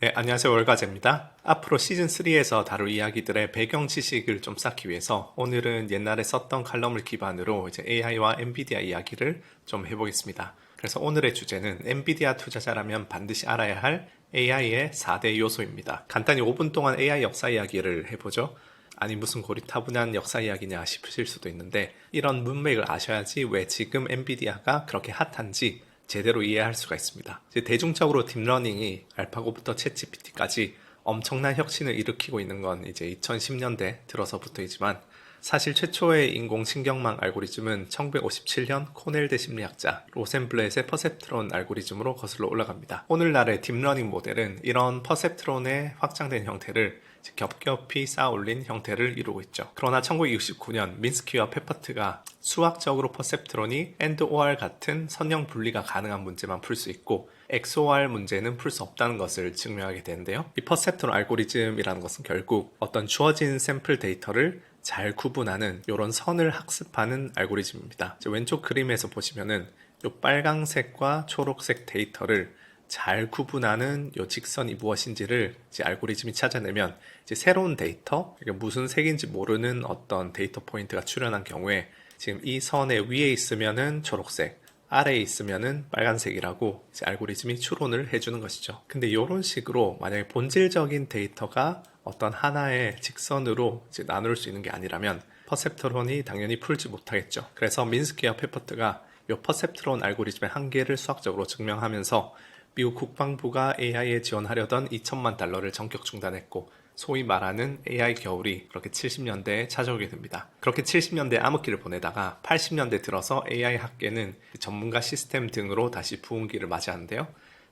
네, 안녕하세요. 월가제입니다. 앞으로 시즌3에서 다룰 이야기들의 배경 지식을 좀 쌓기 위해서 오늘은 옛날에 썼던 칼럼을 기반으로 이제 AI와 엔비디아 이야기를 좀 해보겠습니다. 그래서 오늘의 주제는 엔비디아 투자자라면 반드시 알아야 할 AI의 4대 요소입니다. 간단히 5분 동안 AI 역사 이야기를 해보죠. 아니 무슨 고리타분한 역사 이야기냐 싶으실 수도 있는데 이런 문맥을 아셔야지 왜 지금 엔비디아가 그렇게 핫한지 제대로 이해할 수가 있습니다. 이제 대중적으로 딥러닝이 알파고부터 챗GPT까지 엄청난 혁신을 일으키고 있는 건 이제 2010년대 들어서부터이지만 사실 최초의 인공신경망 알고리즘은 1957년 코넬대 심리학자 로센블렛의 퍼셉트론 알고리즘으로 거슬러 올라갑니다. 오늘날의 딥러닝 모델은 이런 퍼셉트론의 확장된 형태를 겹겹이 쌓아올린 형태를 이루고 있죠. 그러나 1969년 민스키와 페퍼트가 수학적으로 퍼셉트론이 AND OR 같은 선형 분리가 가능한 문제만 풀 수 있고 XOR 문제는 풀 수 없다는 것을 증명하게 되는데요. 이 퍼셉트론 알고리즘이라는 것은 결국 어떤 주어진 샘플 데이터를 잘 구분하는 이런 선을 학습하는 알고리즘입니다. 왼쪽 그림에서 보시면은 이 빨강색과 초록색 데이터를 잘 구분하는 이 직선이 무엇인지를 이제 알고리즘이 찾아내면 이제 새로운 데이터, 그러니까 무슨 색인지 모르는 어떤 데이터 포인트가 출현한 경우에 지금 이 선의 위에 있으면은 초록색, 아래에 있으면은 빨간색이라고 이제 알고리즘이 추론을 해주는 것이죠. 근데 이런 식으로 만약에 본질적인 데이터가 어떤 하나의 직선으로 이제 나눌 수 있는 게 아니라면 퍼셉트론이 당연히 풀지 못하겠죠. 그래서 민스키와 페퍼트가 이 퍼셉트론 알고리즘의 한계를 수학적으로 증명하면서 미국 국방부가 AI에 지원하려던 2천만 달러를 전격 중단했고 소위 말하는 AI 겨울이 그렇게 70년대에 찾아오게 됩니다. 그렇게 70년대 암흑기를 보내다가 80년대 들어서 AI 학계는 전문가 시스템 등으로 다시 부흥기를 맞이하는데요.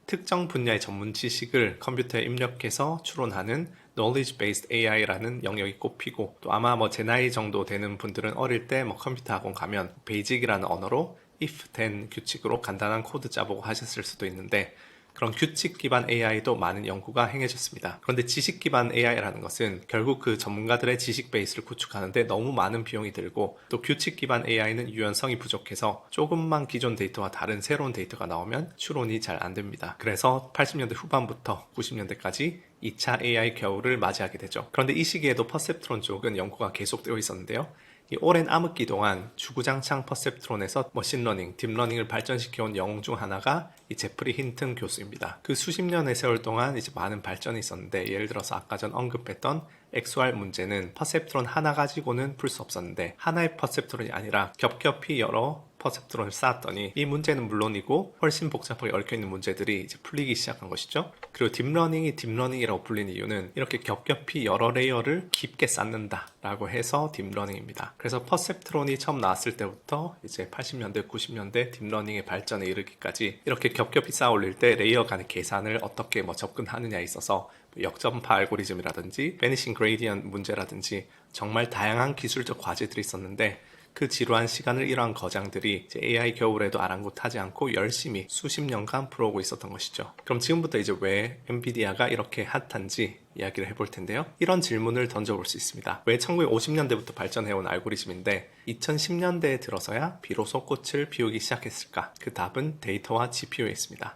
특정 분야의 전문 지식을 컴퓨터에 입력해서 추론하는 Knowledge-Based AI라는 영역이 꼽히고 또 아마 제 나이 정도 되는 분들은 어릴 때 컴퓨터 학원 가면 베이직이라는 언어로 if then 규칙으로 간단한 코드 짜보고 하셨을 수도 있는데 그런 규칙 기반 AI도 많은 연구가 행해졌습니다. 그런데 지식 기반 AI라는 것은 결국 그 전문가들의 지식 베이스를 구축하는데 너무 많은 비용이 들고 또 규칙 기반 AI는 유연성이 부족해서 조금만 기존 데이터와 다른 새로운 데이터가 나오면 추론이 잘 안 됩니다. 그래서 80년대 후반부터 90년대까지 2차 AI 겨울을 맞이하게 되죠. 그런데 이 시기에도 퍼셉트론 쪽은 연구가 계속되어 있었는데요. 이 오랜 암흑기 동안 주구장창 퍼셉트론에서 머신러닝, 딥러닝을 발전시켜온 영웅 중 하나가 이 제프리 힌튼 교수입니다. 그 수십 년의 세월 동안 이제 많은 발전이 있었는데 예를 들어서 아까 전 언급했던 XOR 문제는 퍼셉트론 하나 가지고는 풀 수 없었는데 하나의 퍼셉트론이 아니라 겹겹이 여러 퍼셉트론을 쌓았더니 이 문제는 물론이고 훨씬 복잡하게 얽혀있는 문제들이 이제 풀리기 시작한 것이죠. 그리고 딥러닝이 딥러닝이라고 불리는 이유는 이렇게 겹겹이 여러 레이어를 깊게 쌓는다 라고 해서 딥러닝입니다. 그래서 퍼셉트론이 처음 나왔을 때부터 이제 80년대 90년대 딥러닝의 발전에 이르기까지 이렇게 겹겹이 쌓아 올릴 때 레이어 간의 계산을 어떻게 접근하느냐에 있어서 역전파 알고리즘이라든지 베니싱 그레이디언트 문제라든지 정말 다양한 기술적 과제들이 있었는데 그 지루한 시간을 이러한 거장들이 이제 AI 겨울에도 아랑곳하지 않고 열심히 수십 년간 풀어오고 있었던 것이죠. 그럼 지금부터 이제 왜 엔비디아가 이렇게 핫한지 이야기를 해볼 텐데요. 이런 질문을 던져볼 수 있습니다. 왜 1950년대부터 발전해온 알고리즘인데 2010년대에 들어서야 비로소 꽃을 피우기 시작했을까? 그 답은 데이터와 GPU에 있습니다.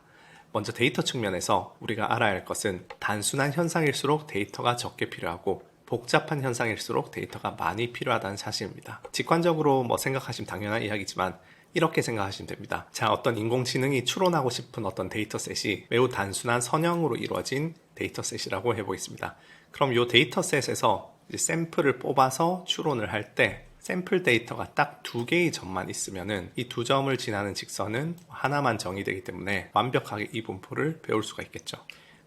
먼저 데이터 측면에서 우리가 알아야 할 것은 단순한 현상일수록 데이터가 적게 필요하고 복잡한 현상일수록 데이터가 많이 필요하다는 사실입니다. 직관적으로 생각하시면 당연한 이야기지만 이렇게 생각하시면 됩니다. 자, 어떤 인공지능이 추론하고 싶은 어떤 데이터셋이 매우 단순한 선형으로 이루어진 데이터셋이라고 해보겠습니다. 그럼 이 데이터셋에서 샘플을 뽑아서 추론을 할 때 샘플 데이터가 딱 두 개의 점만 있으면은 이 두 점을 지나는 직선은 하나만 정의되기 때문에 완벽하게 이 분포를 배울 수가 있겠죠.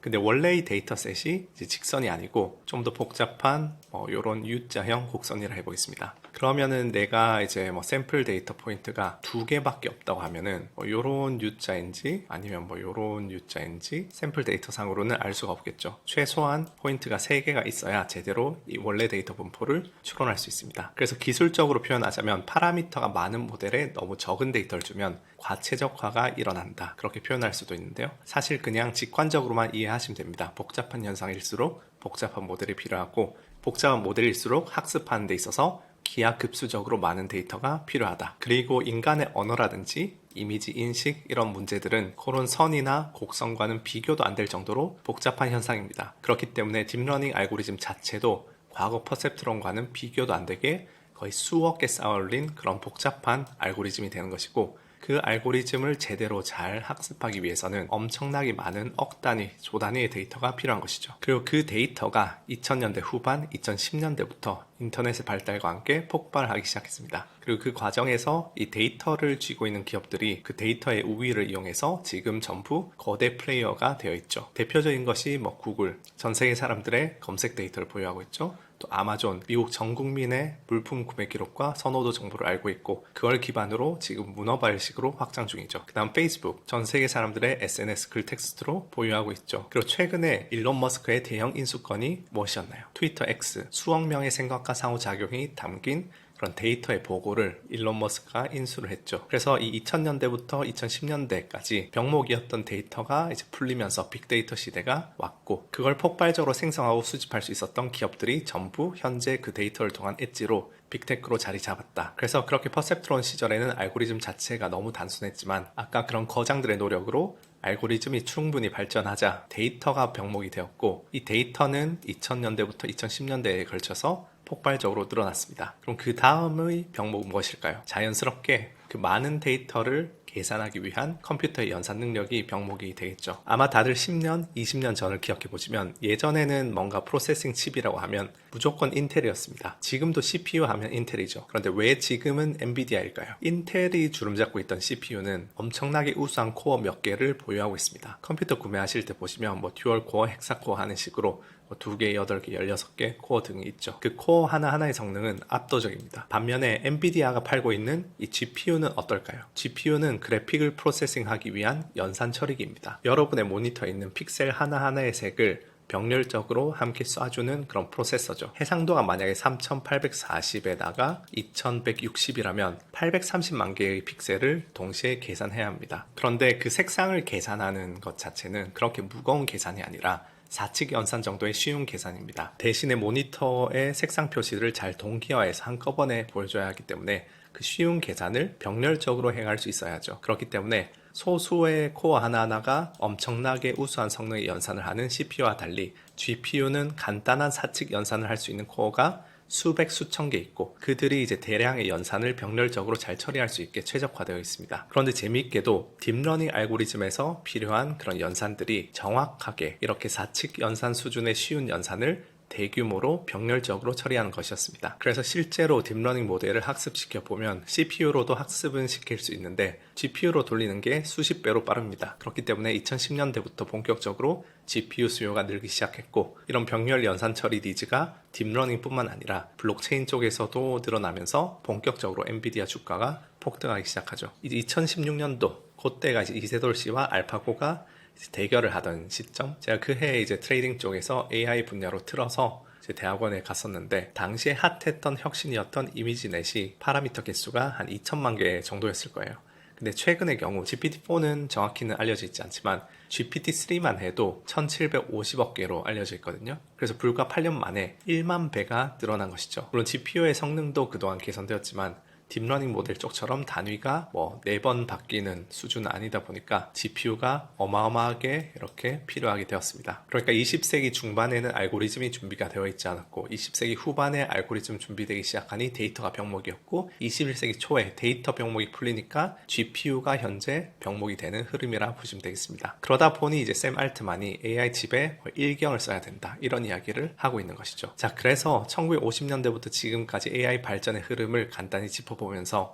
근데 원래의 데이터셋이 이제 직선이 아니고 좀 더 복잡한 요런 U자형 곡선이라 해보겠습니다. 그러면은 내가 이제 샘플 데이터 포인트가 두 개밖에 없다고 하면은 요런 U자인지 아니면 요런 U자인지 샘플 데이터 상으로는 알 수가 없겠죠. 최소한 포인트가 세 개가 있어야 제대로 이 원래 데이터 분포를 추론할 수 있습니다. 그래서 기술적으로 표현하자면 파라미터가 많은 모델에 너무 적은 데이터를 주면 과체적화가 일어난다. 그렇게 표현할 수도 있는데요. 사실 그냥 직관적으로만 이해하시면 됩니다. 복잡한 현상일수록 복잡한 모델이 필요하고 복잡한 모델일수록 학습하는 데 있어서 기하급수적으로 많은 데이터가 필요하다. 그리고 인간의 언어라든지 이미지 인식 이런 문제들은 그런 선이나 곡선과는 비교도 안 될 정도로 복잡한 현상입니다. 그렇기 때문에 딥러닝 알고리즘 자체도 과거 퍼셉트론과는 비교도 안 되게 거의 수억 개 쌓아올린 그런 복잡한 알고리즘이 되는 것이고, 그 알고리즘을 제대로 잘 학습하기 위해서는 엄청나게 많은 억 단위, 조 단위의 데이터가 필요한 것이죠. 그리고 그 데이터가 2000년대 후반, 2010년대부터 인터넷의 발달과 함께 폭발하기 시작했습니다. 그리고 그 과정에서 이 데이터를 쥐고 있는 기업들이 그 데이터의 우위를 이용해서 지금 전부 거대 플레이어가 되어 있죠. 대표적인 것이 구글, 전 세계 사람들의 검색 데이터를 보유하고 있죠. 또 아마존, 미국 전 국민의 물품 구매 기록과 선호도 정보를 알고 있고, 그걸 기반으로 지금 문어발식으로 확장 중이죠. 그 다음 페이스북, 전 세계 사람들의 SNS 글 텍스트로 보유하고 있죠. 그리고 최근에 일론 머스크의 대형 인수건이 무엇이었나요? 트위터 X, 수억 명의 생각과 상호작용이 담긴 그런 데이터의 보고를 일론 머스크가 인수를 했죠. 그래서 이 2000년대부터 2010년대까지 병목이었던 데이터가 이제 풀리면서 빅데이터 시대가 왔고, 그걸 폭발적으로 생성하고 수집할 수 있었던 기업들이 전부 현재 그 데이터를 통한 엣지로 빅테크로 자리 잡았다. 그래서 그렇게 퍼셉트론 시절에는 알고리즘 자체가 너무 단순했지만, 아까 그런 거장들의 노력으로 알고리즘이 충분히 발전하자 데이터가 병목이 되었고, 이 데이터는 2000년대부터 2010년대에 걸쳐서 폭발적으로 늘어났습니다. 그럼 그 다음의 병목은 무엇일까요? 자연스럽게 그 많은 데이터를 계산하기 위한 컴퓨터의 연산 능력이 병목이 되겠죠. 아마 다들 10년, 20년 전을 기억해 보시면 예전에는 뭔가 프로세싱 칩이라고 하면 무조건 인텔이었습니다. 지금도 CPU 하면 인텔이죠. 그런데 왜 지금은 엔비디아일까요? 인텔이 주름잡고 있던 CPU는 엄청나게 우수한 코어 몇 개를 보유하고 있습니다. 컴퓨터 구매하실 때 보시면 듀얼 코어, 헥사 코어 하는 식으로 2개, 8개, 16개 코어 등이 있죠. 그 코어 하나하나의 성능은 압도적입니다. 반면에 엔비디아가 팔고 있는 이 GPU는 어떨까요? GPU는 그래픽을 프로세싱하기 위한 연산 처리기입니다. 여러분의 모니터에 있는 픽셀 하나하나의 색을 병렬적으로 함께 쏴주는 그런 프로세서죠. 해상도가 만약에 3840에다가 2160이라면 830만 개의 픽셀을 동시에 계산해야 합니다. 그런데 그 색상을 계산하는 것 자체는 그렇게 무거운 계산이 아니라 사칙 연산 정도의 쉬운 계산입니다. 대신에 모니터의 색상 표시를 잘 동기화해서 한꺼번에 보여줘야 하기 때문에 그 쉬운 계산을 병렬적으로 행할 수 있어야죠. 그렇기 때문에 소수의 코어 하나하나가 엄청나게 우수한 성능의 연산을 하는 CPU와 달리 GPU는 간단한 사칙 연산을 할 수 있는 코어가 수백 수천 개 있고, 그들이 이제 대량의 연산을 병렬적으로 잘 처리할 수 있게 최적화되어 있습니다. 그런데 재미있게도 딥러닝 알고리즘에서 필요한 그런 연산들이 정확하게 이렇게 사칙 연산 수준의 쉬운 연산을 대규모로 병렬적으로 처리하는 것이었습니다. 그래서 실제로 딥러닝 모델을 학습시켜 보면 CPU로도 학습은 시킬 수 있는데 GPU로 돌리는 게 수십 배로 빠릅니다. 그렇기 때문에 2010년대부터 본격적으로 GPU 수요가 늘기 시작했고, 이런 병렬 연산 처리 니즈가 딥러닝뿐만 아니라 블록체인 쪽에서도 늘어나면서 본격적으로 엔비디아 주가가 폭등하기 시작하죠. 이제 2016년도 그때가 이제 이세돌 씨와 알파고가 대결을 하던 시점, 제가 그 해에 이제 트레이딩 쪽에서 AI 분야로 틀어서 이제 대학원에 갔었는데, 당시에 핫했던 혁신이었던 이미지넷이 파라미터 개수가 한 2천만 개 정도였을 거예요. 근데 최근의 경우 GPT-4는 정확히는 알려져 있지 않지만 GPT-3만 해도 1750억 개로 알려져 있거든요. 그래서 불과 8년 만에 1만 배가 늘어난 것이죠. 물론 GPU의 성능도 그동안 개선되었지만 딥러닝 모델 쪽처럼 단위가 4번 바뀌는 수준은 아니다 보니까 GPU가 어마어마하게 이렇게 필요하게 되었습니다. 그러니까 20세기 중반에는 알고리즘이 준비가 되어 있지 않았고, 20세기 후반에 알고리즘 준비되기 시작하니 데이터가 병목이었고, 21세기 초에 데이터 병목이 풀리니까 GPU가 현재 병목이 되는 흐름이라 보시면 되겠습니다. 그러다 보니 이제 샘 알트만이 AI 칩에 일경을 써야 된다, 이런 이야기를 하고 있는 것이죠. 자, 그래서 1950년대부터 지금까지 AI 발전의 흐름을 간단히 짚어보면서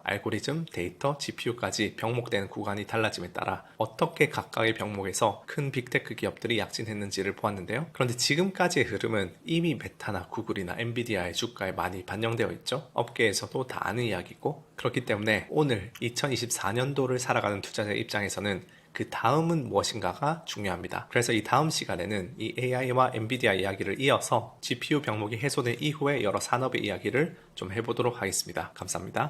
알고리즘, 데이터, GPU까지 병목되는 구간이 달라짐에 따라 어떻게 각각의 병목에서 큰 빅테크 기업들이 약진했는지를 보았는데요. 그런데 지금까지의 흐름은 이미 메타나 구글이나 엔비디아의 주가에 많이 반영되어 있죠. 업계에서도 다 아는 이야기고, 그렇기 때문에 오늘 2024년도를 살아가는 투자자의 입장에서는 그 다음은 무엇인가가 중요합니다. 그래서 이 다음 시간에는 이 AI와 엔비디아 이야기를 이어서 GPU 병목이 해소된 이후에 여러 산업의 이야기를 좀 해보도록 하겠습니다. 감사합니다.